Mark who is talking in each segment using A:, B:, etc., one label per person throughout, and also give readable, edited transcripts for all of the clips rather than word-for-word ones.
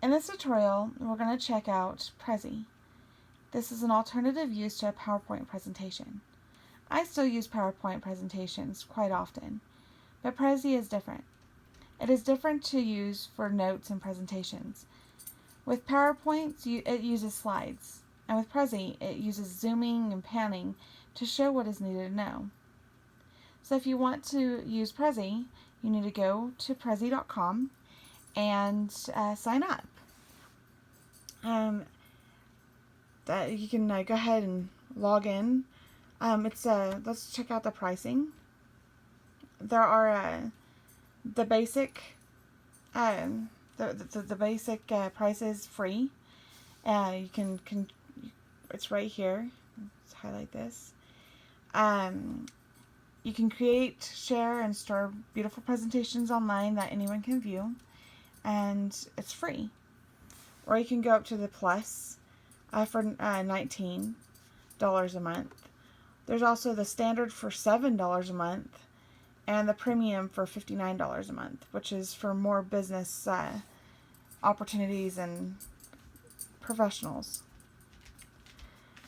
A: In this tutorial, we're going to check out Prezi. This is an alternative use to a PowerPoint presentation. I still use PowerPoint presentations quite often, but Prezi is different. It is different to use for notes and presentations. With PowerPoint, it uses slides, and with Prezi, it uses zooming and panning to show what is needed to know. So if you want to use Prezi, you need to go to prezi.com and sign up. You can go ahead and log in. Let's check out the pricing. There are the basic the basic price is free. You can it's right here. Let's highlight this. You can create, share, and store beautiful presentations online that anyone can view, and it's free. Or you can go up to the plus for $19 a month. There's also the standard for $7 a month, and the premium for $59 a month, which is for more business opportunities and professionals.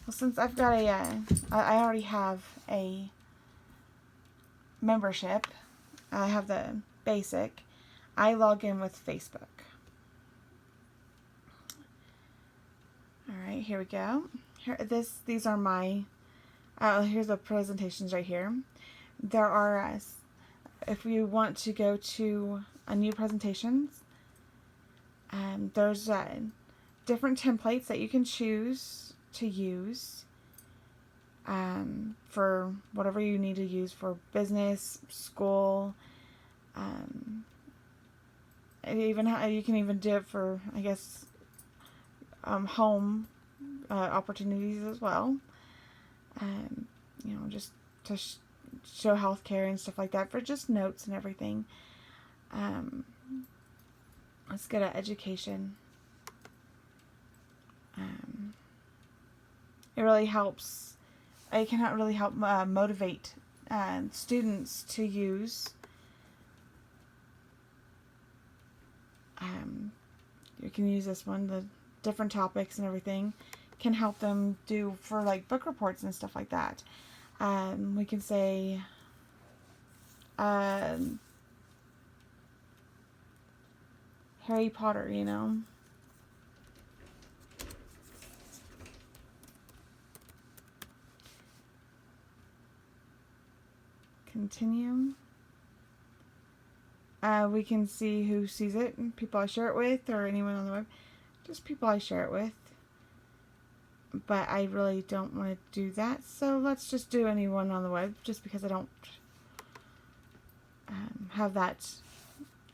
A: Well, since I've got I already have a membership. I have the basic. I log in with Facebook. Alright, here we go. These are my, here's the presentations right here. There are, if we want to go to a new presentations, there's different templates that you can choose to use for whatever you need to use for business, school, even you can even do it for, I guess, home opportunities as well. Just to show healthcare and stuff like that, for just notes and everything. Let's go to education. It really helps. It can really help motivate students to use. You can use this one. The different topics and everything can help them do for like book reports and stuff like that. We can say Harry Potter, Continue. We can see who sees it, people I share it with, or anyone on the web. Just people I share it with. But I really don't want to do that, so let's just do anyone on the web, just because I don't have that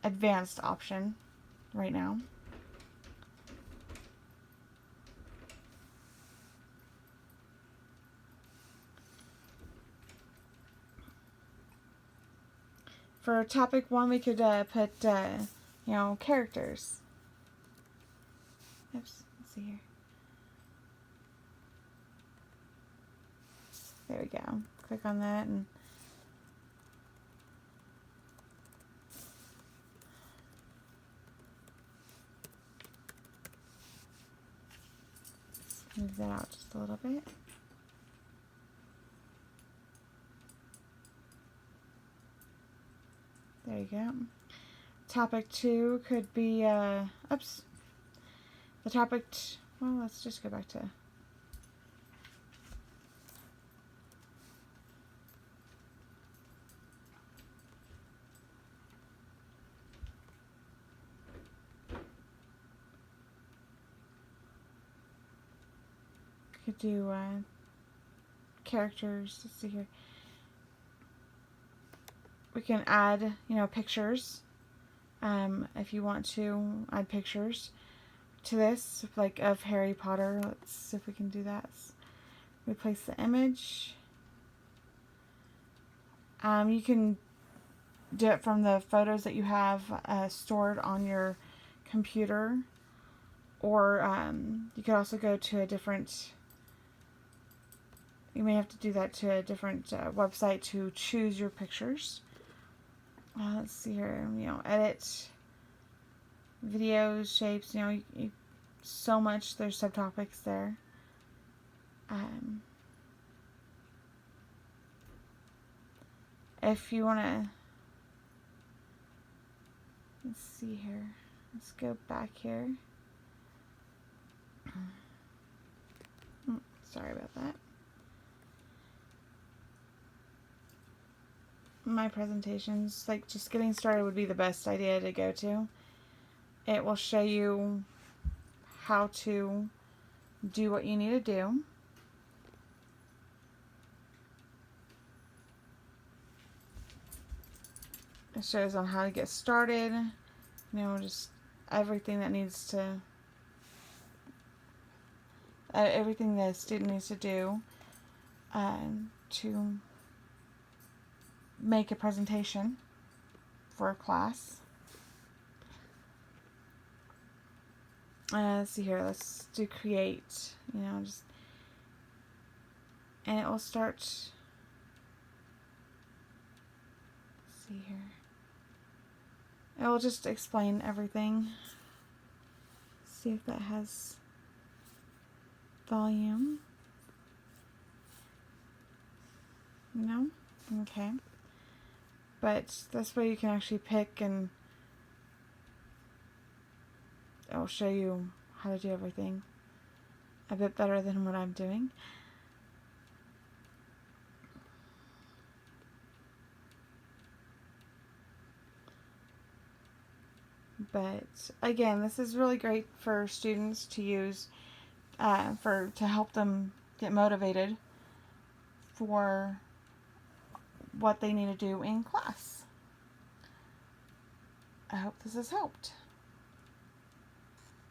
A: advanced option right now. For topic 1, we could put, characters. Oops, let's see here. There we go. Click on that and move that out just a little bit. There you go. Topic 2 could be, oops. The topic, well, let's just go back to, could do characters. Let's see here. We can add, pictures. If you want to add pictures to this, like of Harry Potter. Let's see if we can do that. Replace the image. You can do it from the photos that you have stored on your computer, or you could also go to a different. You may have to do that to a different website to choose your pictures. Let's see here, edit. videos, shapes, so much. There's subtopics there. If you want to, let's see here. Let's go back here. Sorry about that. My presentations, like just getting started would be the best idea to go to. It will show you how to do what you need to do. It shows on how to get started, just everything that needs to, everything that a student needs to do to make a presentation for a class. Let's see here, let's do create, and it will start, let's see here. It will just explain everything. See if that has volume. No? Okay. But this way you can actually pick, and it will show you how to do everything a bit better than what I'm doing. But again, this is really great for students to use to help them get motivated for what they need to do in class. I hope this has helped.